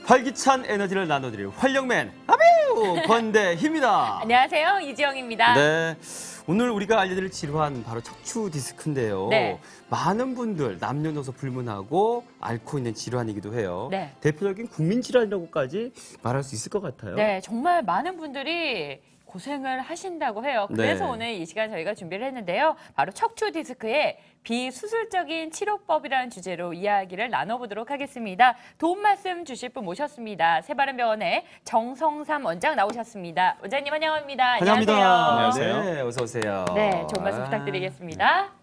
활기찬 에너지를 나눠드릴 활력맨 아비우 권대희입니다. 안녕하세요, 이지영입니다. 네, 오늘 우리가 알려드릴 질환 바로 척추 디스크인데요. 네. 많은 분들 남녀노소 불문하고 앓고 있는 질환이기도 해요. 네. 대표적인 국민 질환이라고까지 말할 수 있을 것 같아요. 네, 정말 많은 분들이 고생을 하신다고 해요. 그래서 네. 오늘 이 시간 저희가 준비를 했는데요. 바로 척추 디스크의 비수술적인 치료법이라는 주제로 이야기를 나눠보도록 하겠습니다. 도움 말씀 주실 분 모셨습니다. 새바른병원의 정성삼 원장 나오셨습니다. 원장님 환영합니다. 환영합니다. 안녕하세요. 네, 어서 오세요. 네, 좋은 말씀 부탁드리겠습니다.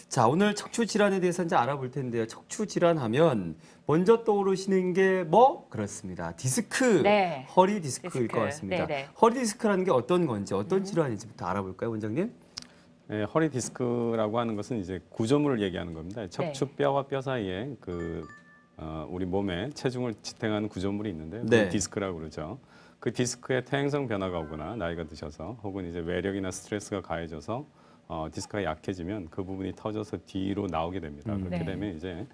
자, 오늘 척추 질환에 대해서 이제 알아볼 텐데요. 척추 질환하면 먼저 떠오르시는 게 뭐? 그렇습니다. 디스크, 네. 허리 디스크일 디스크. 것 같습니다. 네네. 허리 디스크라는 게 어떤 건지, 어떤 질환인지부터 알아볼까요, 원장님? 네, 허리 디스크라고 하는 것은 이제 구조물을 얘기하는 겁니다. 척추뼈와 뼈 사이에 우리 몸에 체중을 지탱하는 구조물이 있는데요. 그걸 네. 디스크라고 그러죠. 그 디스크의 퇴행성 변화가 오거나 나이가 드셔서 혹은 이제 외력이나 스트레스가 가해져서 디스크가 약해지면 그 부분이 터져서 뒤로 나오게 됩니다. 그렇게 네. 되면 이제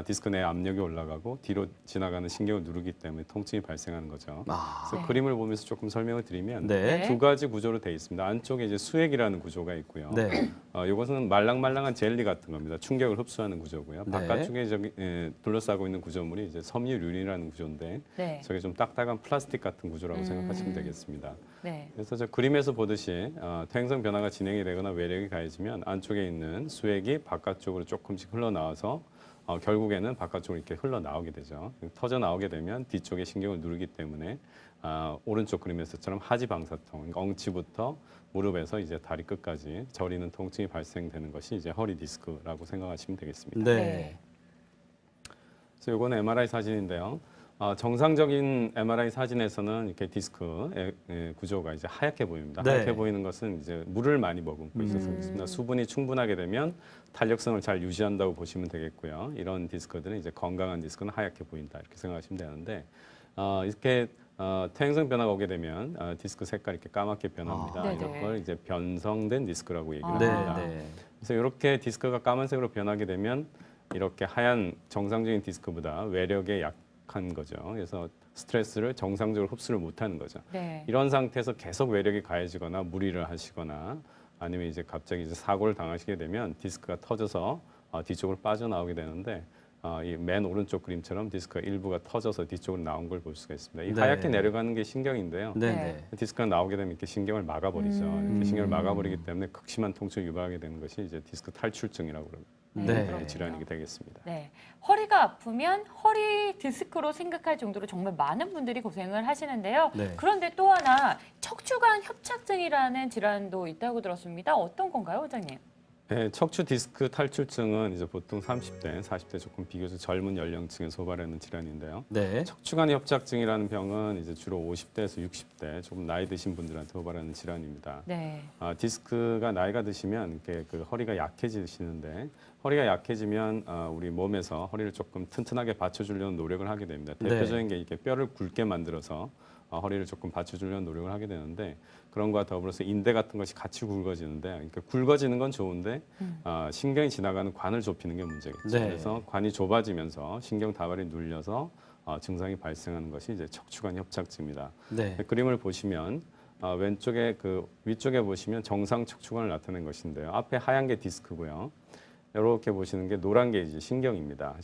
디스크 내 압력이 올라가고 뒤로 지나가는 신경을 누르기 때문에 통증이 발생하는 거죠. 그래서 네. 그림을 보면서 조금 설명을 드리면 네. 두 가지 구조로 되어 있습니다. 안쪽에 이제 수액이라는 구조가 있고요. 네. 이것은 말랑말랑한 젤리 같은 겁니다. 충격을 흡수하는 구조고요. 네. 바깥쪽에 둘러싸고 있는 구조물이 이제 섬유륜이라는 구조인데 네. 저게 좀 딱딱한 플라스틱 같은 구조라고 생각하시면 되겠습니다. 네. 그래서 저 그림에서 보듯이 퇴행성 변화가 진행이 되거나 외력이 가해지면 안쪽에 있는 수액이 바깥쪽으로 조금씩 흘러나와서 결국에는 바깥쪽으로 이렇게 흘러나오게 되죠. 터져 나오게 되면 뒤쪽에 신경을 누르기 때문에 오른쪽 그림에서처럼 하지 방사통, 그러니까 엉치부터 무릎에서 이제 다리 끝까지 저리는 통증이 발생되는 것이 이제 허리 디스크라고 생각하시면 되겠습니다. 네. 그래서 이건 MRI 사진인데요. 정상적인 MRI 사진에서는 이렇게 디스크 구조가 이제 하얗게 보입니다. 네. 하얗게 보이는 것은 이제 물을 많이 머금고 있어서 그렇습니다. 수분이 충분하게 되면 탄력성을 잘 유지한다고 보시면 되겠고요. 이런 디스크들은 이제 건강한 디스크는 하얗게 보인다 이렇게 생각하시면 되는데 이렇게 퇴행성 변화가 오게 되면 디스크 색깔이 이렇게 까맣게 변합니다. 네네. 이런 걸 이제 변성된 디스크라고 얘기를 네. 합니다. 네. 그래서 이렇게 디스크가 까만색으로 변하게 되면 이렇게 하얀 정상적인 디스크보다 외력에 약한 거죠. 그래서 스트레스를 정상적으로 흡수를 못하는 거죠. 네. 이런 상태에서 계속 외력이 가해지거나 무리를 하시거나 아니면 이제 갑자기 이제 사고를 당하시게 되면 디스크가 터져서 뒤쪽으로 빠져나오게 되는데 이 맨 오른쪽 그림처럼 디스크가 일부가 터져서 뒤쪽으로 나온 걸 볼 수가 있습니다. 이 네. 하얗게 내려가는 게 신경인데요. 네. 네. 네. 디스크가 나오게 되면 이렇게 신경을 막아버리죠. 이렇게 신경을 막아버리기 때문에 극심한 통증을 유발하게 되는 것이 이제 디스크 탈출증이라고 그럽니다. 네. 그런 질환이 되겠습니다. 네, 허리가 아프면 허리 디스크로 생각할 정도로 정말 많은 분들이 고생을 하시는데요. 네. 그런데 또 하나 척추관 협착증이라는 질환도 있다고 들었습니다. 어떤 건가요, 원장님? 네, 척추 디스크 탈출증은 이제 보통 30대, 40대 조금 비교적 젊은 연령층에 소발하는 질환인데요. 네. 척추관 협착증이라는 병은 이제 주로 50대에서 60대 조금 나이 드신 분들한테 소발하는 질환입니다. 네. 디스크가 나이가 드시면 이렇게 그 허리가 약해지시는데 허리가 약해지면 우리 몸에서 허리를 조금 튼튼하게 받쳐주려는 노력을 하게 됩니다. 네. 대표적인 게 이렇게 뼈를 굵게 만들어서 허리를 조금 받쳐주려는 노력을 하게 되는데 그런 거와 더불어서 인대 같은 것이 같이 굵어지는데 그러니까 굵어지는 건 좋은데 신경이 지나가는 관을 좁히는 게 문제겠죠. 네. 그래서 관이 좁아지면서 신경 다발이 눌려서 증상이 발생하는 것이 이제 척추관 협착증입니다. 네. 그림을 보시면 왼쪽에 위쪽에 보시면 정상 척추관을 나타낸 것인데요. 앞에 하얀 게 디스크고요. 이렇게 보시는 게 노란 게 이제 신경입니다.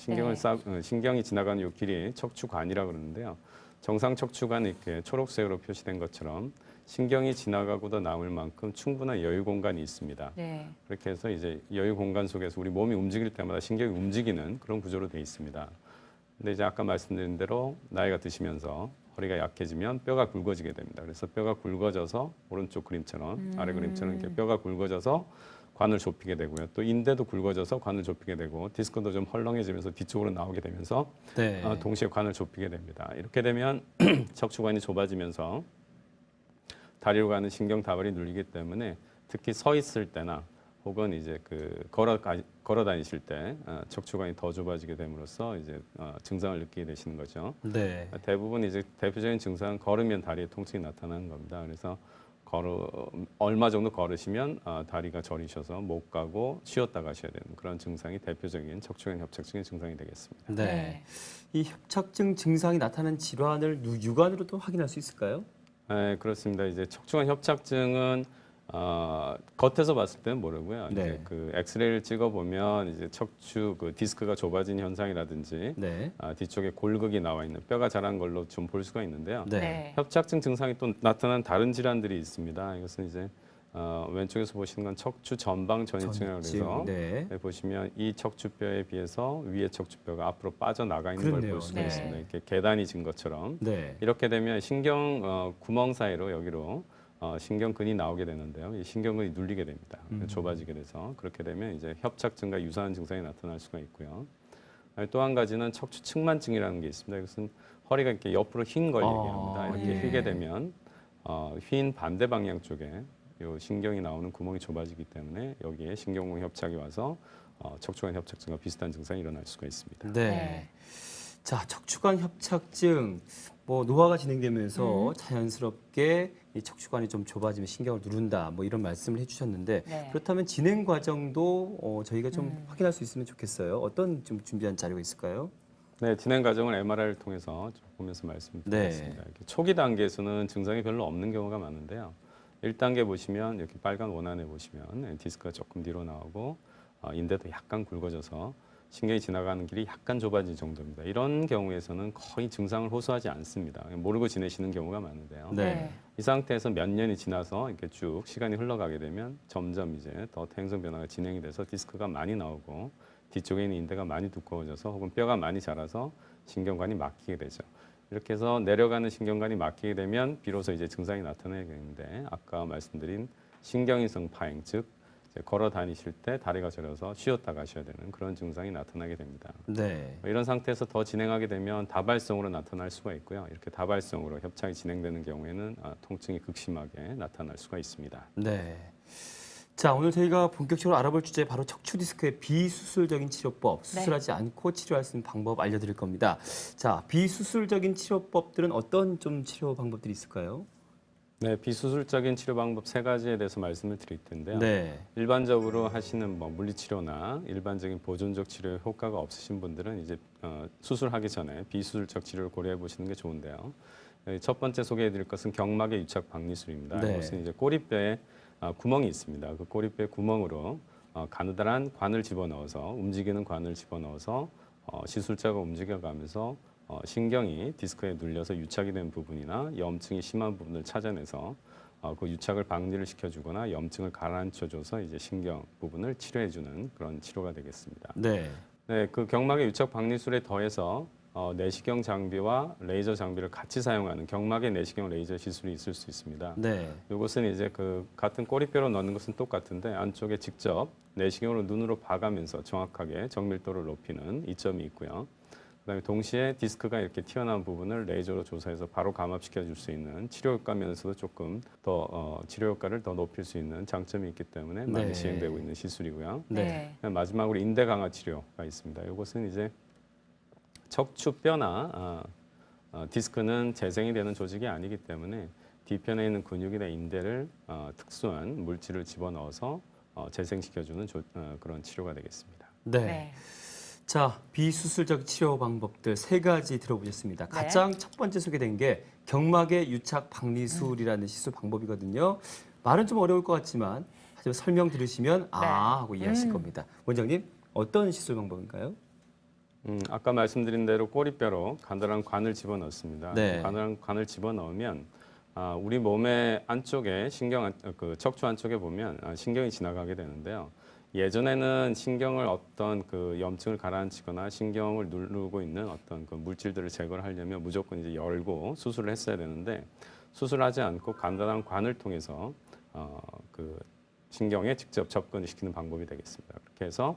신경이 지나가는 이 길이 척추관이라고 그러는데요. 정상 척추관은 이렇게 초록색으로 표시된 것처럼 신경이 지나가고도 남을 만큼 충분한 여유 공간이 있습니다. 네. 그렇게 해서 이제 여유 공간 속에서 우리 몸이 움직일 때마다 신경이 움직이는 그런 구조로 되어 있습니다. 근데 이제 아까 말씀드린 대로 나이가 드시면서 허리가 약해지면 뼈가 굵어지게 됩니다. 그래서 뼈가 굵어져서 오른쪽 그림처럼 아래 그림처럼 이렇게 뼈가 굵어져서 관을 좁히게 되고요. 또 인대도 굵어져서 관을 좁히게 되고 디스크도 좀 헐렁해지면서 뒤쪽으로 나오게 되면서 네. 동시에 관을 좁히게 됩니다. 이렇게 되면 척추관이 좁아지면서 다리로 가는 신경 다발이 눌리기 때문에 특히 서 있을 때나 혹은 이제 걸어 다니실 때 척추관이 더 좁아지게 됨으로써 이제 증상을 느끼게 되시는 거죠. 네. 대부분 이제 대표적인 증상은 걸으면 다리에 통증이 나타나는 겁니다. 그래서 얼마 정도 걸으시면 다리가 저리셔서 못 가고 쉬었다 가셔야 되는 그런 증상이 대표적인 척추관 협착증의 증상이 되겠습니다. 네. 이 협착증 증상이 나타나는 질환을 육안으로 또 확인할 수 있을까요? 네, 그렇습니다. 이제 척추관 협착증은 겉에서 봤을 때는 모르고요. 네. 이제 그 엑스레이를 찍어 보면 이제 척추 그 디스크가 좁아진 현상이라든지 네. 뒤쪽에 골극이 나와 있는 뼈가 자란 걸로 좀 볼 수가 있는데요. 네. 협착증 증상이 또 나타난 다른 질환들이 있습니다. 이것은 이제 왼쪽에서 보시는 건 척추 전방 전이증이라고 해서 네. 보시면 이 척추뼈에 비해서 위의 척추뼈가 앞으로 빠져나가 있는 걸 그렇네요. 볼 수가 네. 있습니다. 이렇게 계단이 진 것처럼 네. 이렇게 되면 신경 구멍 사이로 여기로 신경근이 나오게 되는데요. 이 신경근이 눌리게 됩니다. 좁아지게 돼서 그렇게 되면 이제 협착증과 유사한 증상이 나타날 수가 있고요. 또 한 가지는 척추 측만증이라는 게 있습니다. 이것은 허리가 이렇게 옆으로 휜 걸 얘기합니다. 이렇게 예. 휘게 되면 휜 반대 방향 쪽에 요 신경이 나오는 구멍이 좁아지기 때문에 여기에 신경공 협착이 와서 척추관 협착증과 비슷한 증상이 일어날 수가 있습니다. 네. 네. 자, 척추관 협착증 뭐 노화가 진행되면서 자연스럽게 이 척추관이 좀 좁아지면 신경을 누른다. 뭐 이런 말씀을 해주셨는데 네. 그렇다면 진행 과정도 저희가 좀 확인할 수 있으면 좋겠어요. 어떤 좀 준비한 자료가 있을까요? 네, 진행 과정을 MRI를 통해서 좀 보면서 말씀드리겠습니다. 이렇게 초기 단계에서는 증상이 별로 없는 경우가 많은데요. 1단계 보시면 이렇게 빨간 원안에 보시면 디스크가 조금 뒤로 나오고 인대도 약간 굵어져서 신경이 지나가는 길이 약간 좁아진 정도입니다. 이런 경우에서는 거의 증상을 호소하지 않습니다. 모르고 지내시는 경우가 많은데요. 네. 이 상태에서 몇 년이 지나서 이렇게 쭉 시간이 흘러가게 되면 점점 이제 더 퇴행성 변화가 진행이 돼서 디스크가 많이 나오고 뒤쪽에 있는 인대가 많이 두꺼워져서 혹은 뼈가 많이 자라서 신경관이 막히게 되죠. 이렇게 해서 내려가는 신경관이 막히게 되면 비로소 이제 증상이 나타나게 되는데 아까 말씀드린 신경인성 파행, 즉 이제 걸어 다니실 때 다리가 저려서 쉬었다 가셔야 되는 그런 증상이 나타나게 됩니다. 네. 이런 상태에서 더 진행하게 되면 다발성으로 나타날 수가 있고요. 이렇게 다발성으로 협착이 진행되는 경우에는 통증이 극심하게 나타날 수가 있습니다. 네. 자, 오늘 저희가 본격적으로 알아볼 주제 바로 척추 디스크의 비수술적인 치료법, 수술하지 않고 치료할 수 있는 방법 알려드릴 겁니다. 자, 비수술적인 치료법들은 어떤 좀 치료 방법들이 있을까요? 네, 비수술적인 치료 방법 세 가지에 대해서 말씀을 드릴 텐데요. 네. 일반적으로 하시는 뭐 물리치료나 일반적인 보존적 치료에 효과가 없으신 분들은 이제 수술하기 전에 비수술적 치료를 고려해 보시는 게 좋은데요. 첫 번째 소개해 드릴 것은 경막의 유착 박리술입니다. 네. 이것은 이제 꼬리뼈에 구멍이 있습니다. 그 꼬리뼈 구멍으로 가느다란 관을 집어넣어서 움직이는 관을 집어넣어서 시술자가 움직여가면서 신경이 디스크에 눌려서 유착이 된 부분이나 염증이 심한 부분을 찾아내서 그 유착을 방지를 시켜주거나 염증을 가라앉혀줘서 이제 신경 부분을 치료해주는 그런 치료가 되겠습니다. 네. 네, 그 경막의 유착 박리술에 더해서 내시경 장비와 레이저 장비를 같이 사용하는 경막의 내시경 레이저 시술이 있을 수 있습니다. 네. 이것은 이제 그 같은 꼬리뼈로 넣는 것은 똑같은데 안쪽에 직접 내시경으로 눈으로 봐가면서 정확하게 정밀도를 높이는 이점이 있고요. 그다음에 동시에 디스크가 이렇게 튀어나온 부분을 레이저로 조사해서 바로 감압시켜 줄 수 있는 치료 효과면서도 조금 더 치료 효과를 더 높일 수 있는 장점이 있기 때문에 많이 네. 시행되고 있는 시술이고요. 네. 마지막으로 인대 강화 치료가 있습니다. 이것은 이제 척추뼈나 디스크는 재생이 되는 조직이 아니기 때문에 뒤편에 있는 근육이나 인대를 특수한 물질을 집어넣어서 재생시켜주는 그런 치료가 되겠습니다. 네. 네. 자, 비수술적 치료 방법들 세 가지 들어보셨습니다. 가장 첫 번째 소개된 게 경막의 유착 박리술이라는 시술 방법이거든요. 말은 좀 어려울 것 같지만 하지만 설명 들으시면 아 하고 이해하실 겁니다. 원장님, 어떤 시술 방법인가요? 아까 말씀드린 대로 꼬리뼈로 가느다란 관을 집어넣습니다. 네. 가느다란 관을 집어넣으면 우리 몸의 안쪽에 그 척추 안쪽에 보면 신경이 지나가게 되는데요. 예전에는 신경을 어떤 그 염증을 가라앉히거나 신경을 누르고 있는 어떤 그 물질들을 제거를 하려면 무조건 이제 열고 수술을 했어야 되는데 수술하지 않고 가느다란 관을 통해서 그 신경에 직접 접근을 시키는 방법이 되겠습니다. 이렇게 해서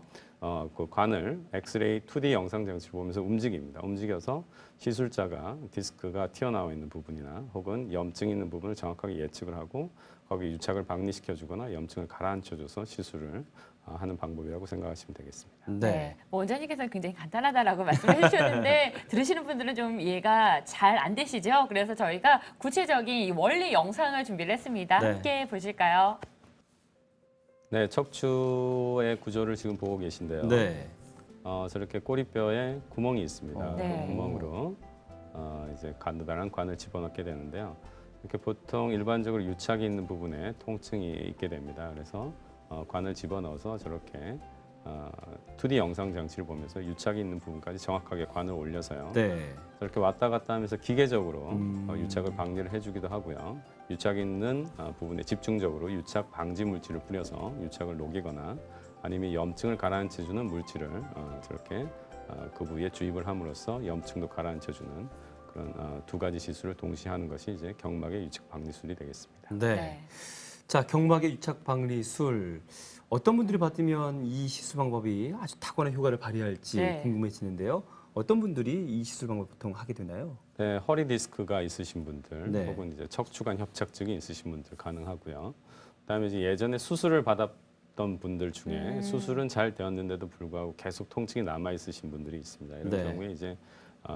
그 관을 엑스레이 2D 영상 장치를 보면서 움직입니다. 움직여서 시술자가 디스크가 튀어나와 있는 부분이나 혹은 염증이 있는 부분을 정확하게 예측을 하고 거기 유착을 박리시켜주거나 염증을 가라앉혀줘서 시술을 하는 방법이라고 생각하시면 되겠습니다. 네. 뭐 원장님께서는 굉장히 간단하다라고 말씀해 주셨는데 들으시는 분들은 좀 이해가 잘 안 되시죠? 그래서 저희가 구체적인 이 원리 영상을 준비를 했습니다. 네. 함께 보실까요? 네, 척추의 구조를 지금 보고 계신데요. 네. 저렇게 꼬리뼈에 구멍이 있습니다. 네. 그 구멍으로 이제 간단한 관을 집어넣게 되는데요. 이렇게 보통 일반적으로 유착이 있는 부분에 통증이 있게 됩니다. 그래서 관을 집어넣어서 저렇게 2D 영상 장치를 보면서 유착이 있는 부분까지 정확하게 관을 올려서요. 네. 저렇게 왔다 갔다 하면서 기계적으로 유착을 방지를 해주기도 하고요. 유착이 있는 부분에 집중적으로 유착 방지 물질을 뿌려서 유착을 녹이거나 아니면 염증을 가라앉혀주는 물질을 저렇게 그 부위에 주입을 함으로써 염증도 가라앉혀주는 그런 두 가지 시술을 동시에 하는 것이 이제 경막의 유착 방리술이 되겠습니다. 네. 자, 경막의 유착 방리술. 어떤 분들이 받으면 이 시술 방법이 아주 탁월한 효과를 발휘할지 네. 궁금해지는데요. 어떤 분들이 이 시술 방법 보통 하게 되나요? 네, 허리 디스크가 있으신 분들 네. 혹은 이제 척추관 협착증이 있으신 분들 가능하고요. 그다음에 이제 예전에 수술을 받았던 분들 중에 수술은 잘 되었는데도 불구하고 계속 통증이 남아 있으신 분들이 있습니다. 이런 네. 경우에 이제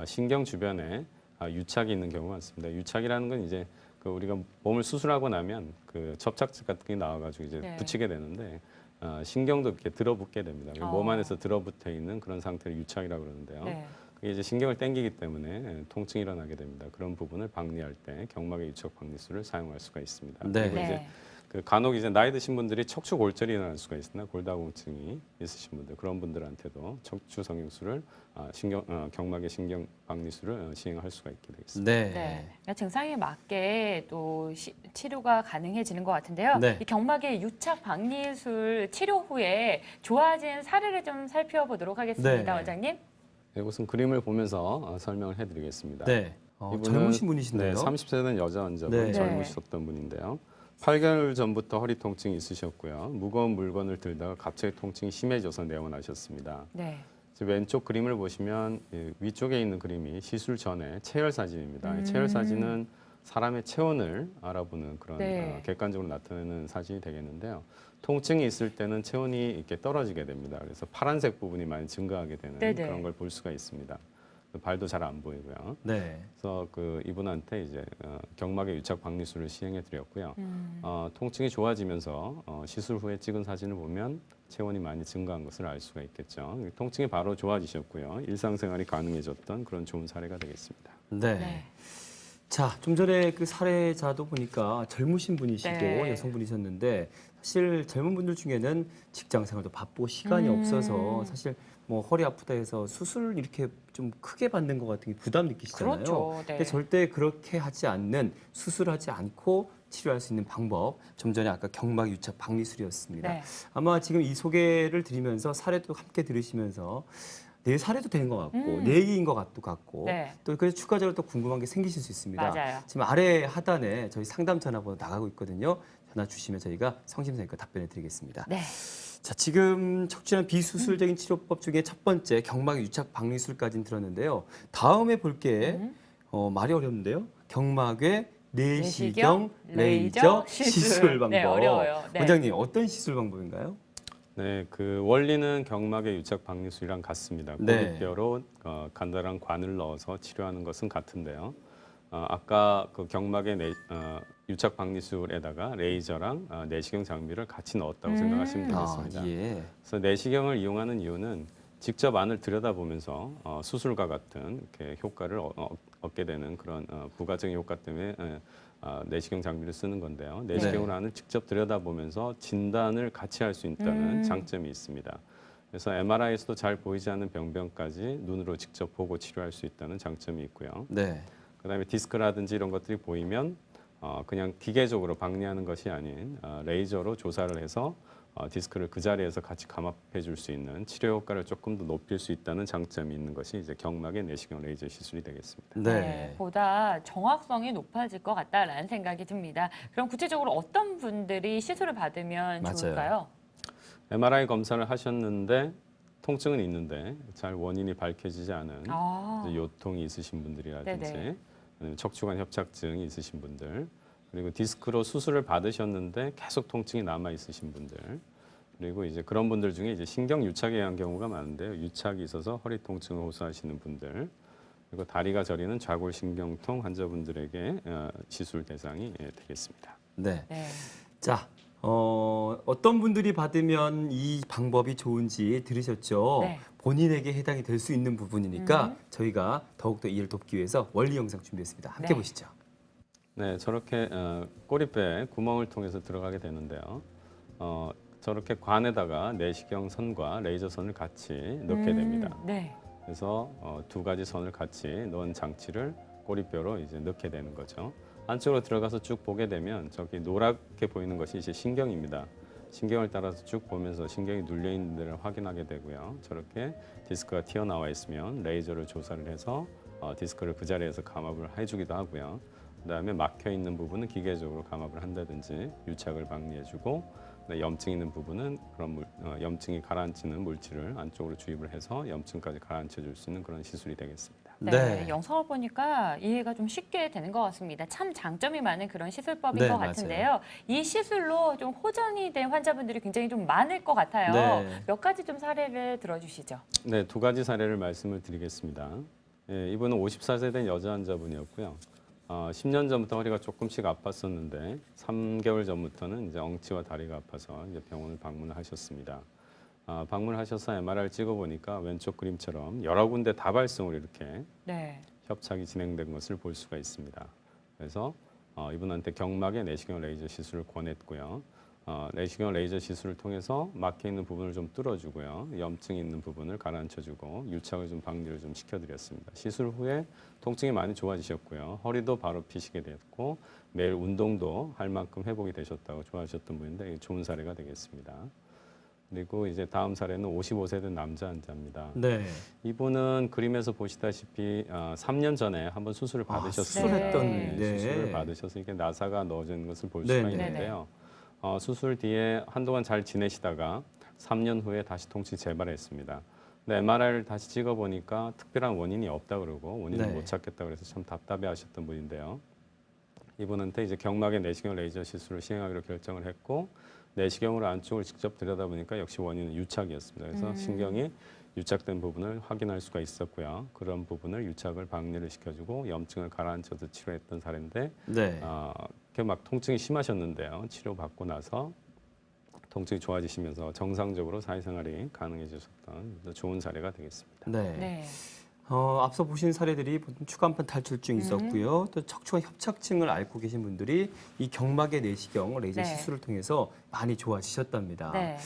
신경 주변에 유착이 있는 경우가 많습니다. 유착이라는 건 이제 그 우리가 몸을 수술하고 나면 그 접착제 같은 게 나와가지고 이제 네. 붙이게 되는데 신경도 이렇게 들어붙게 됩니다. 몸 안에서 들어붙어 있는 그런 상태를 유착이라고 그러는데요. 네. 그게 이제 신경을 당기기 때문에 통증이 일어나게 됩니다. 그런 부분을 방리할 때 경막의 유착 방리술을 사용할 수가 있습니다. 네. 그리고 이제 그 간혹 이제 나이 드신 분들이 척추 골절이 일어날 수가 있으나 골다공증이 있으신 분들 그런 분들한테도 척추 성형술을 경막의 신경 방리술을 시행할 수가 있게 되겠습니다. 네. 네. 그러니까 증상에 맞게 또 치료가 가능해지는 것 같은데요. 네. 이 경막의 유착 박리술 치료 후에 좋아진 사례를 좀 살펴보도록 하겠습니다, 네. 원장님. 네, 우선 그림을 보면서 설명을 해드리겠습니다. 네. 젊으신 분이신데요. 네, 30세 된 여자 환자분 네. 젊으셨던 분인데요. 8개월 전부터 허리 통증이 있으셨고요. 무거운 물건을 들다가 갑자기 통증이 심해져서 내원하셨습니다. 네. 왼쪽 그림을 보시면 위쪽에 있는 그림이 시술 전에 체열 사진입니다. 이 체열 사진은 사람의 체온을 알아보는 그런 네. 객관적으로 나타내는 사진이 되겠는데요. 통증이 있을 때는 체온이 이렇게 떨어지게 됩니다. 그래서 파란색 부분이 많이 증가하게 되는 네네. 그런 걸 볼 수가 있습니다. 발도 잘 안 보이고요. 네. 그래서 그 이분한테 이제 경막의 유착 박리술을 시행해 드렸고요. 통증이 좋아지면서 시술 후에 찍은 사진을 보면 체온이 많이 증가한 것을 알 수가 있겠죠. 통증이 바로 좋아지셨고요. 일상생활이 가능해졌던 그런 좋은 사례가 되겠습니다. 네. 네. 자, 좀 전에 그 사례자도 보니까 젊으신 분이시고 네. 여성분이셨는데 사실 젊은 분들 중에는 직장 생활도 바쁘고 시간이 없어서 사실 뭐 허리 아프다 해서 수술 이렇게 좀 크게 받는 것 같은 게 부담 느끼시잖아요. 그렇죠. 네. 근데 절대 그렇게 하지 않는 수술하지 않고 치료할 수 있는 방법 좀 전에 아까 경막 유착 박리술이었습니다. 네. 아마 지금 이 소개를 드리면서 사례도 함께 들으시면서 내 사례도 되는 것 같고 내 얘기인 것 같고 네. 또 그래서 추가적으로 또 궁금한 게 생기실 수 있습니다. 맞아요. 지금 아래 하단에 저희 상담 전화번호 나가고 있거든요. 전화 주시면 저희가 성심성의껏 답변해 드리겠습니다. 네. 자, 지금 척추는 비수술적인 치료법 중에 첫 번째 경막 유착 박리술까지는 들었는데요. 다음에 볼 게 말이 어렵는데요. 경막의 내시경 레이저 시술 방법. 네, 어려워요. 네. 원장님 어떤 시술 방법인가요? 네, 그 원리는 경막의 유착 박리술이랑 같습니다. 네. 고리뼈로 간단한 관을 넣어서 치료하는 것은 같은데요. 아까 그 경막의 유착 박리술에다가 레이저랑 내시경 장비를 같이 넣었다고 생각하시면 되겠습니다. 예. 그래서 내시경을 이용하는 이유는 직접 안을 들여다보면서 수술과 같은 이렇게 효과를 얻게 되는 그런 부가적인 효과 때문에 내시경 장비를 쓰는 건데요. 내시경을 안을 직접 들여다보면서 진단을 같이 할 수 있다는 장점이 있습니다. 그래서 MRI에서도 잘 보이지 않는 병변까지 눈으로 직접 보고 치료할 수 있다는 장점이 있고요. 네. 그다음에 디스크라든지 이런 것들이 보이면 그냥 기계적으로 박리하는 것이 아닌 레이저로 조사를 해서 디스크를 그 자리에서 같이 감압해 줄 수 있는 치료 효과를 조금 더 높일 수 있다는 장점이 있는 것이 이제 경막의 내시경 레이저 시술이 되겠습니다. 네. 보다 정확성이 높아질 것 같다라는 생각이 듭니다. 그럼 구체적으로 어떤 분들이 시술을 받으면 맞아요. 좋을까요? MRI 검사를 하셨는데 통증은 있는데 잘 원인이 밝혀지지 않은 이제 요통이 있으신 분들이라든지 네네. 아니면 척추관 협착증이 있으신 분들, 그리고 디스크로 수술을 받으셨는데 계속 통증이 남아 있으신 분들, 그리고 이제 그런 분들 중에 이제 신경 유착에 의한 경우가 많은데요. 유착이 있어서 허리 통증을 호소하시는 분들, 그리고 다리가 저리는 좌골신경통 환자분들에게 시술 대상이 되겠습니다. 네. 네. 자, 어떤 분들이 받으면 이 방법이 좋은지 들으셨죠? 네. 본인에게 해당이 될 수 있는 부분이니까 저희가 더욱더 이해를 돕기 위해서 원리 영상 준비했습니다. 함께 네. 보시죠. 네, 저렇게 꼬리뼈에 구멍을 통해서 들어가게 되는데요. 저렇게 관에다가 내시경 선과 레이저 선을 같이 넣게 됩니다. 네. 그래서 두 가지 선을 같이 넣은 장치를 꼬리뼈로 이제 넣게 되는 거죠. 안쪽으로 들어가서 쭉 보게 되면 저기 노랗게 보이는 것이 이제 신경입니다. 신경을 따라서 쭉 보면서 신경이 눌려 있는 데를 확인하게 되고요. 저렇게 디스크가 튀어나와 있으면 레이저를 조사를 해서 디스크를 그 자리에서 감압을 해주기도 하고요. 그다음에 막혀 있는 부분은 기계적으로 감압을 한다든지 유착을 방지해주고, 염증 있는 부분은 그런 염증이 가라앉히는 물질을 안쪽으로 주입을 해서 염증까지 가라앉혀줄 수 있는 그런 시술이 되겠습니다. 네, 영상을 보니까 이해가 좀 쉽게 되는 것 같습니다. 참 장점이 많은 그런 시술법인 네, 것 맞아요. 같은데요. 이 시술로 좀 호전이 된 환자분들이 굉장히 좀 많을 것 같아요. 네. 몇 가지 좀 사례를 들어주시죠. 네, 두 가지 사례를 말씀을 드리겠습니다. 예, 이분은 54세 된 여자 환자분이었고요. 10년 전부터 허리가 조금씩 아팠었는데 3개월 전부터는 이제 엉치와 다리가 아파서 이제 병원을 방문을 하셨습니다. 방문하셔서 MRI를 찍어보니까 왼쪽 그림처럼 여러 군데 다발성으로 이렇게 네. 협착이 진행된 것을 볼 수가 있습니다. 그래서 이분한테 경막에 내시경 레이저 시술을 권했고요. 내시경 레이저 시술을 통해서 막혀 있는 부분을 좀 뚫어주고요. 염증이 있는 부분을 가라앉혀주고 유착을 좀 방지를 좀 시켜드렸습니다. 시술 후에 통증이 많이 좋아지셨고요. 허리도 바로 피시게 됐고 매일 운동도 할 만큼 회복이 되셨다고 좋아하셨던 분인데 좋은 사례가 되겠습니다. 그리고 이제 다음 사례는 55세 된 남자 환자입니다. 네. 이분은 그림에서 보시다시피 3년 전에 한번 수술을 받으셨습니다. 수술했던, 네, 수술을 받으셔서 이게 나사가 넣어진 것을 볼 수가 네, 있는데요. 수술 뒤에 한동안 잘 지내시다가 3년 후에 다시 통증이 재발했습니다. 근데 MRI를 다시 찍어보니까 특별한 원인이 없다 그러고 원인을 네. 못 찾겠다 그래서 참 답답해하셨던 분인데요. 이분한테 이제 경막에 내시경 레이저 시술을 시행하기로 결정을 했고 내시경으로 안쪽을 직접 들여다보니까 역시 원인은 유착이었습니다. 그래서 신경이 유착된 부분을 확인할 수가 있었고요. 그런 부분을 유착을 방리를 시켜주고 염증을 가라앉혀서 치료했던 사례인데 네. 이렇게 막 통증이 심하셨는데요. 치료받고 나서 통증이 좋아지시면서 정상적으로 사회생활이 가능해지셨던 좋은 사례가 되겠습니다. 네. 네. 앞서 보신 사례들이 추간판 탈출증이 있었고요. 또 척추관 협착증을 앓고 계신 분들이 이 경막의 내시경 레이저 네. 시술을 통해서 많이 좋아지셨답니다. 네.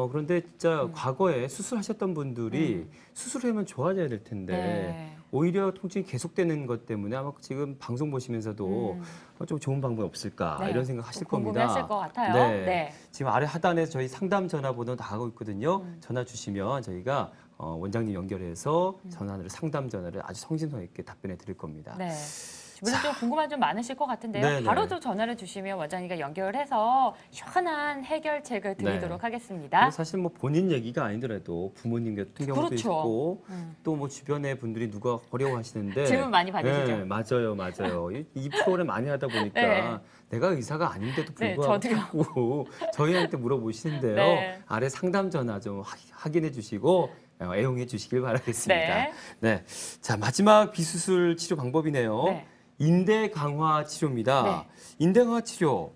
그런데 진짜 과거에 수술하셨던 분들이 수술하면 좋아져야 될 텐데 네. 오히려 통증이 계속되는 것 때문에 아마 지금 방송 보시면서도 좀 좋은 방법이 없을까 네. 이런 생각 하실 궁금해하실 겁니다. 것 같아요. 네. 네. 지금 아래 하단에 저희 상담 전화번호 나가고 있거든요. 전화 주시면 저희가 원장님 연결해서 전화를 상담 전화를 아주 성심성 있게 답변해 드릴 겁니다. 네. 주변에 좀 궁금한 점 많으실 것 같은데요. 네네. 바로 좀 전화를 주시면 원장님과 연결을 해서 시원한 해결책을 드리도록 네. 하겠습니다. 그리고 사실 뭐 본인 얘기가 아니더라도 부모님 같은 경우도 그렇죠. 있고 또 뭐 주변에 분들이 누가 어려워하시는데 질문 많이 받으시죠? 네, 맞아요. 이 프로그램 많이 하다 보니까 네. 내가 의사가 아닌데도 네, 불구하고 저도요. 자꾸 저희한테 물어보시는데요. 네. 아래 상담 전화 좀 확인해 주시고 애용해 주시길 바라겠습니다. 네. 네. 자, 마지막 비수술 치료 방법이네요. 네. 인대 강화 치료입니다. 네. 인대 강화 치료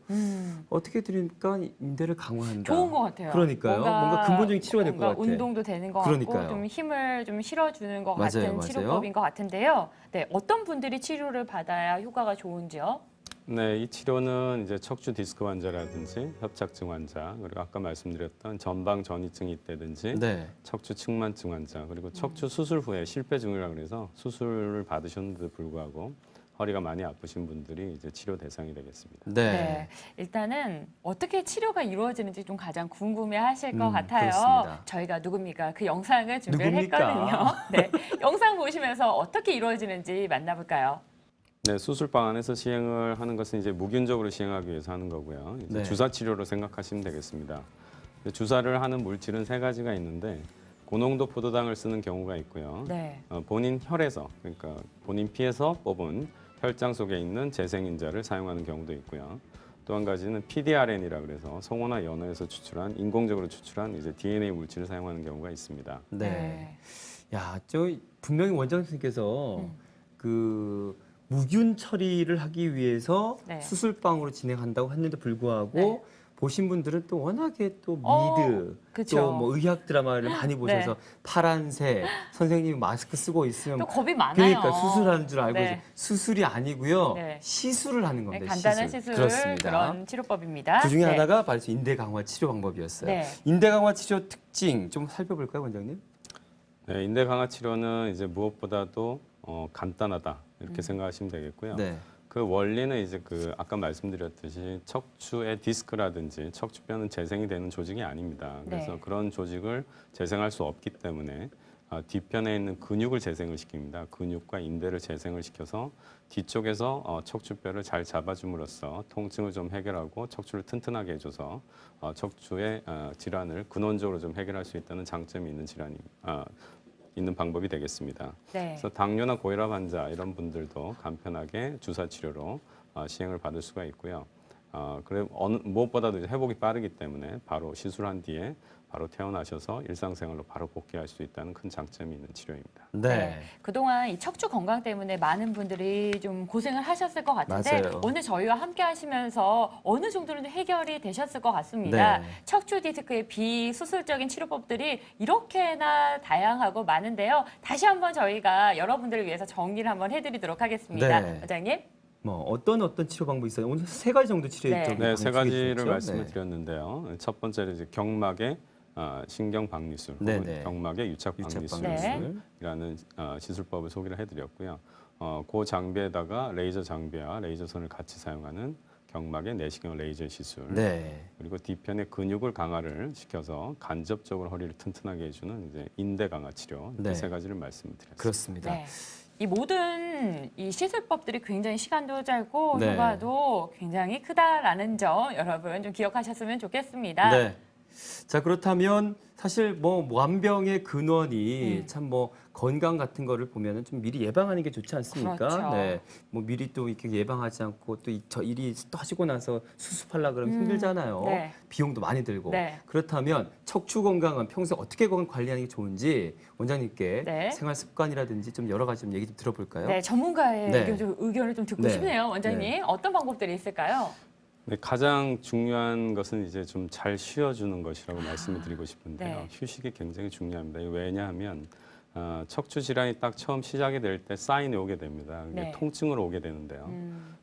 어떻게 드립니까? 인대를 강화한다. 좋은 것 같아요. 그러니까요. 뭔가 근본적인 치료가 될 것 뭔가 같아요. 운동도 되는 것 그러니까요. 같고 좀 힘을 좀 실어주는 것 맞아요, 같은 맞아요. 치료법인 것 같은데요. 네, 어떤 분들이 치료를 받아야 효과가 좋은지요? 네, 이 치료는 이제 척추 디스크 환자라든지 협착증 환자, 그리고 아까 말씀드렸던 전방 전이증이 있다든지 네. 척추 측만증 환자, 그리고 척추 수술 후에 실패증이라 그래서 수술을 받으셨는데도 불구하고 허리가 많이 아프신 분들이 이제 치료 대상이 되겠습니다. 네. 네, 일단은 어떻게 치료가 이루어지는지 좀 가장 궁금해하실 것 같아요. 그렇습니다. 저희가 누굽니까? 그 영상을 준비를 누굽니까? 했거든요. 네, 영상 보시면서 어떻게 이루어지는지 만나볼까요? 네, 수술방 안에서 시행을 하는 것은 이제 무균적으로 시행하기 위해서 하는 거고요. 이제 네. 주사 치료로 생각하시면 되겠습니다. 주사를 하는 물질은 세 가지가 있는데 고농도 포도당을 쓰는 경우가 있고요. 네. 본인 혈에서 그러니까 본인 피에서 뽑은 혈장 속에 있는 재생인자를 사용하는 경우도 있고요. 또 한 가지는 PDRN이라 그래서 송어나 연어에서 추출한 인공적으로 추출한 이제 DNA 물질을 사용하는 경우가 있습니다. 네. 야, 저 분명히 원장 선생님께서 그 무균 처리를 하기 위해서 네. 수술방으로 진행한다고 했는데 불구하고 네. 보신 분들은 또 워낙에 또 어, 미드 그쵸. 또 뭐 의학 드라마를 많이 보셔서 파란색 선생님이 마스크 쓰고 있으면 또 겁이 많아요. 그러니까 수술하는 줄 알고 네. 이제 수술이 아니고요. 네. 시술을 하는 네, 겁니다. 간단한 시술 그렇습니다. 그런 치료법입니다. 그 중에 네. 하나가 바로 인대 강화 치료 방법이었어요. 네. 인대 강화 치료 특징 좀 살펴볼까요, 원장님? 네, 인대 강화 치료는 이제 무엇보다도 간단하다 이렇게 생각하시면 되겠고요. 네. 그 원리는 이제 그 아까 말씀드렸듯이 척추의 디스크라든지 척추뼈는 재생이 되는 조직이 아닙니다. 그래서 네. 그런 조직을 재생할 수 없기 때문에 뒤편에 있는 근육을 재생을 시킵니다. 근육과 인대를 재생을 시켜서 뒤쪽에서 척추뼈를 잘 잡아줌으로써 통증을 좀 해결하고 척추를 튼튼하게 해줘서 척추의 질환을 근원적으로 좀 해결할 수 있다는 장점이 있는 있는 방법이 되겠습니다. 네. 그래서 당뇨나 고혈압 환자 이런 분들도 간편하게 주사 치료로 시행을 받을 수가 있고요. 그래 무엇보다도 이제 회복이 빠르기 때문에 바로 시술한 뒤에 바로 퇴원하셔서 일상생활로 바로 복귀할 수 있다는 큰 장점이 있는 치료입니다. 네. 그동안 이 척추 건강 때문에 많은 분들이 좀 고생을 하셨을 것 같은데 맞아요. 오늘 저희와 함께 하시면서 어느 정도는 해결이 되셨을 것 같습니다. 네. 척추 디스크의 비수술적인 치료법들이 이렇게나 다양하고 많은데요. 다시 한번 저희가 여러분들을 위해서 정리를 한번 해드리도록 하겠습니다. 네. 원장님. 뭐 어떤 치료 방법이 있어요? 오늘 세 가지 정도 치료했죠. 네, 세 가지를 주셨죠? 말씀을 네. 드렸는데요. 첫 번째로 이제 경막의 신경 박리술, 혹은 네네. 경막의 유착 유착 박리술이라는 방리술. 시술법을 소개를 해드렸고요. 그 장비에다가 레이저 장비와 레이저선을 같이 사용하는 경막의 내시경 레이저 시술. 네. 그리고 뒤편의 근육을 강화를 시켜서 간접적으로 허리를 튼튼하게 해주는 이제 인대 강화 치료 네. 이 세 가지를 말씀드렸습니다. 그렇습니다. 네. 이 모든 이 시술법들이 굉장히 시간도 짧고 네. 효과도 굉장히 크다라는 점 여러분 좀 기억하셨으면 좋겠습니다. 네. 자, 그렇다면 사실 뭐 완병의 근원이 참 뭐 건강 같은 거를 보면은 좀 미리 예방하는 게 좋지 않습니까? 그렇죠. 네. 뭐 미리 또 이렇게 예방하지 않고 또 저 일이 또 하시고 나서 수습하려 그러면 힘들잖아요. 네. 비용도 많이 들고. 네. 그렇다면 척추 건강은 평소에 어떻게 관리하는 게 좋은지 원장님께 네. 생활 습관이라든지 좀 여러 가지 좀 얘기 좀 들어볼까요? 네, 전문가의 네. 의견을 좀 듣고 네. 싶네요, 원장님. 네. 어떤 방법들이 있을까요? 네, 가장 중요한 것은 이제 좀 잘 쉬어주는 것이라고 말씀을 드리고 싶은데요. 네. 휴식이 굉장히 중요합니다. 왜냐하면 척추 질환이 딱 처음 시작이 될 때 사인이 오게 됩니다. 그게 네. 통증으로 오게 되는데요.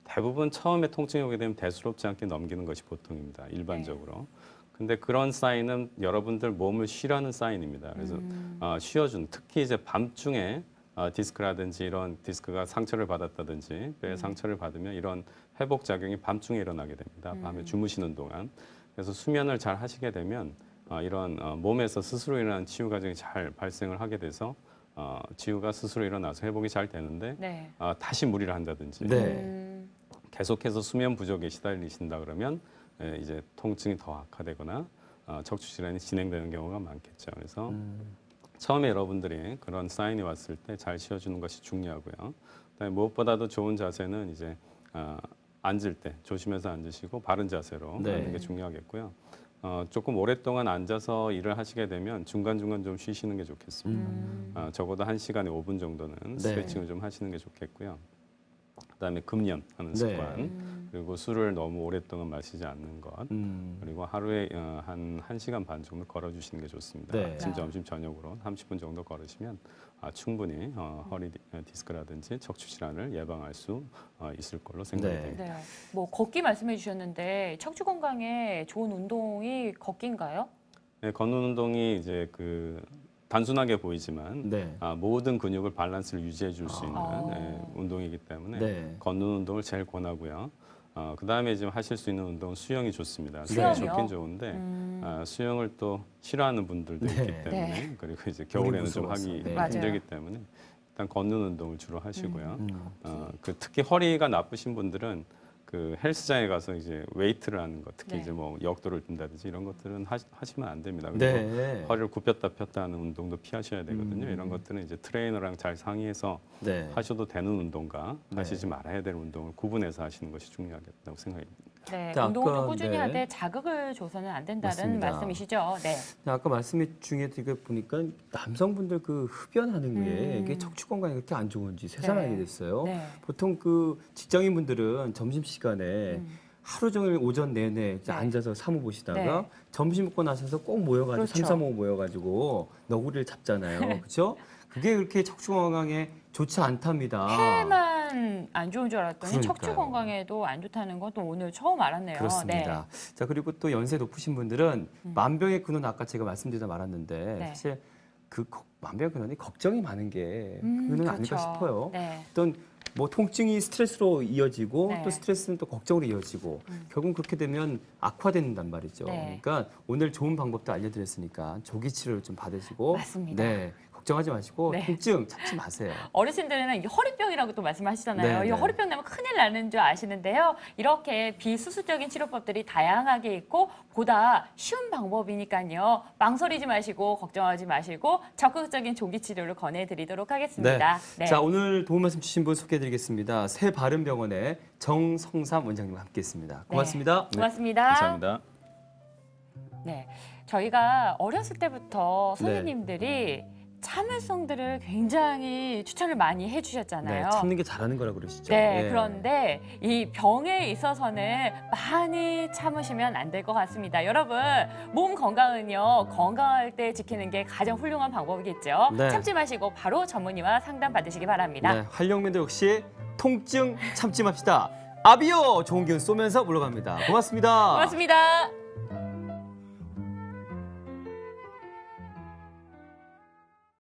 대부분 처음에 통증이 오게 되면 대수롭지 않게 넘기는 것이 보통입니다. 일반적으로. 근데 그런 사인은 여러분들 몸을 쉬라는 사인입니다. 그래서 쉬어준 특히 이제 밤중에 디스크라든지 이런 디스크가 상처를 받았다든지 뼈에 상처를 받으면 이런 회복 작용이 밤중에 일어나게 됩니다. 밤에 주무시는 동안. 그래서 수면을 잘 하시게 되면 이런 몸에서 스스로 일어나는 치유 과정이 잘 발생을 하게 돼서 치유가 스스로 일어나서 회복이 잘 되는데 네. 다시 무리를 한다든지 네. 계속해서 수면 부족에 시달리신다 그러면 이제 통증이 더 악화되거나 척추 질환이 진행되는 경우가 많겠죠. 그래서 처음에 여러분들이 그런 사인이 왔을 때 잘 쉬어주는 것이 중요하고요. 그다음에 무엇보다도 좋은 자세는 이제 앉을 때 조심해서 앉으시고 바른 자세로 네. 앉는 게 중요하겠고요. 조금 오랫동안 앉아서 일을 하시게 되면 중간중간 좀 쉬시는 게 좋겠습니다. 적어도 1시간에 5분 정도는 네. 스트레칭을 좀 하시는 게 좋겠고요. 그다음에 금연하는 네. 습관, 그리고 술을 너무 오랫동안 마시지 않는 것, 그리고 하루에 한 1시간 반 정도 걸어주시는 게 좋습니다. 네. 아침, 점심, 저녁으로 30분 정도 걸으시면 충분히 허리 디스크라든지 척추 질환을 예방할 수 있을 걸로 생각이 네. 됩니다. 네. 뭐 걷기 말씀해 주셨는데 척추 건강에 좋은 운동이 걷기인가요? 네, 걷는 운동이 이제 단순하게 보이지만 네. 모든 근육을 밸런스를 유지해 줄 수 있는 아. 운동이기 때문에 네. 걷는 운동을 제일 권하고요. 그다음에 지금 하실 수 있는 운동은 수영이 좋습니다. 수영이요? 수영이 좋긴 좋은데 수영을 또 싫어하는 분들도 네. 있기 때문에 네. 그리고 이제 겨울에는 좀 무서워서. 하기 네. 맞아요. 힘들기 때문에 일단 걷는 운동을 주로 하시고요. 음. 특히 허리가 나쁘신 분들은 그 헬스장에 가서 이제 웨이트를 하는 것, 특히 네. 이제 뭐 역도를 든다든지 이런 것들은 하시면 안 됩니다. 그리고 네. 허리를 굽혔다 폈다 하는 운동도 피하셔야 되거든요. 이런 것들은 이제 트레이너랑 잘 상의해서 네. 하셔도 되는 운동과 네. 하시지 말아야 될 운동을 구분해서 하시는 것이 중요하겠다고 생각이 듭니다. 네, 아까, 운동을 좀 꾸준히 네. 하되 자극을 줘서는 안 된다는 맞습니다. 말씀이시죠? 네. 아까 말씀 중에 되게 보니까 남성분들 그 흡연하는 게 이게 척추 건강에 그렇게 안 좋은지 새삼 네. 알게 됐어요. 네. 보통 그 직장인분들은 점심 시간에 하루 종일 오전 내내 이제 네. 앉아서 사무 보시다가 네. 점심 먹고 나셔서 꼭 모여가지고 그렇죠. 삼삼오오 모여가지고 너구리를 잡잖아요. 그렇죠? 그게 그렇게 척추 건강에 좋지 않답니다. 폐만 안 좋은 줄 알았더니 그러니까요. 척추 건강에도 안 좋다는 건 또 오늘 처음 알았네요. 그렇습니다. 자, 그리고 또 연세 높으신 분들은 만병의 근원 아까 제가 말씀드리다 말았는데 네. 사실 그 만병의 근원이 걱정이 많은 게 근원은 아닐까 그렇죠. 싶어요. 네. 어떤 뭐 통증이 스트레스로 이어지고 네. 또 스트레스는 또 걱정으로 이어지고 결국 그렇게 되면 악화된단 말이죠. 네. 그러니까 오늘 좋은 방법도 알려드렸으니까 조기 치료를 좀 받으시고 맞습니다. 네, 걱정하지 마시고 네. 통증 참지 마세요. 어르신들은 이게 허리병이라고 또 말씀하시잖아요. 네, 이 네. 허리병 나면 큰일 나는 줄 아시는데요. 이렇게 비수술적인 치료법들이 다양하게 있고 보다 쉬운 방법이니까요. 망설이지 마시고 걱정하지 마시고 적극적인 조기 치료를 권해드리도록 하겠습니다. 네. 자, 오늘 도움 말씀 주신 분 소개해드리겠습니다. 새바른병원의 정성삼 원장님과 함께했습니다. 고맙습니다. 네. 고맙습니다. 감사합니다. 네, 저희가 어렸을 때부터 네. 선생님들이 참을성들을 굉장히 추천을 많이 네, 해주셨잖아요. 참는 게 잘하는 거라고 그러시죠. 네, 예. 그런데 이 병에 있어서는 많이 참으시면 안 될 것 같습니다. 여러분, 몸 건강은요, 건강할 때 지키는 게 가장 훌륭한 방법이겠죠. 네. 참지 마시고 바로 전문의와 상담 받으시기 바랍니다. 네, 활력민들 역시 통증 참지 맙시다. 아비요! 좋은 기운 쏘면서 물러갑니다. 고맙습니다. 고맙습니다.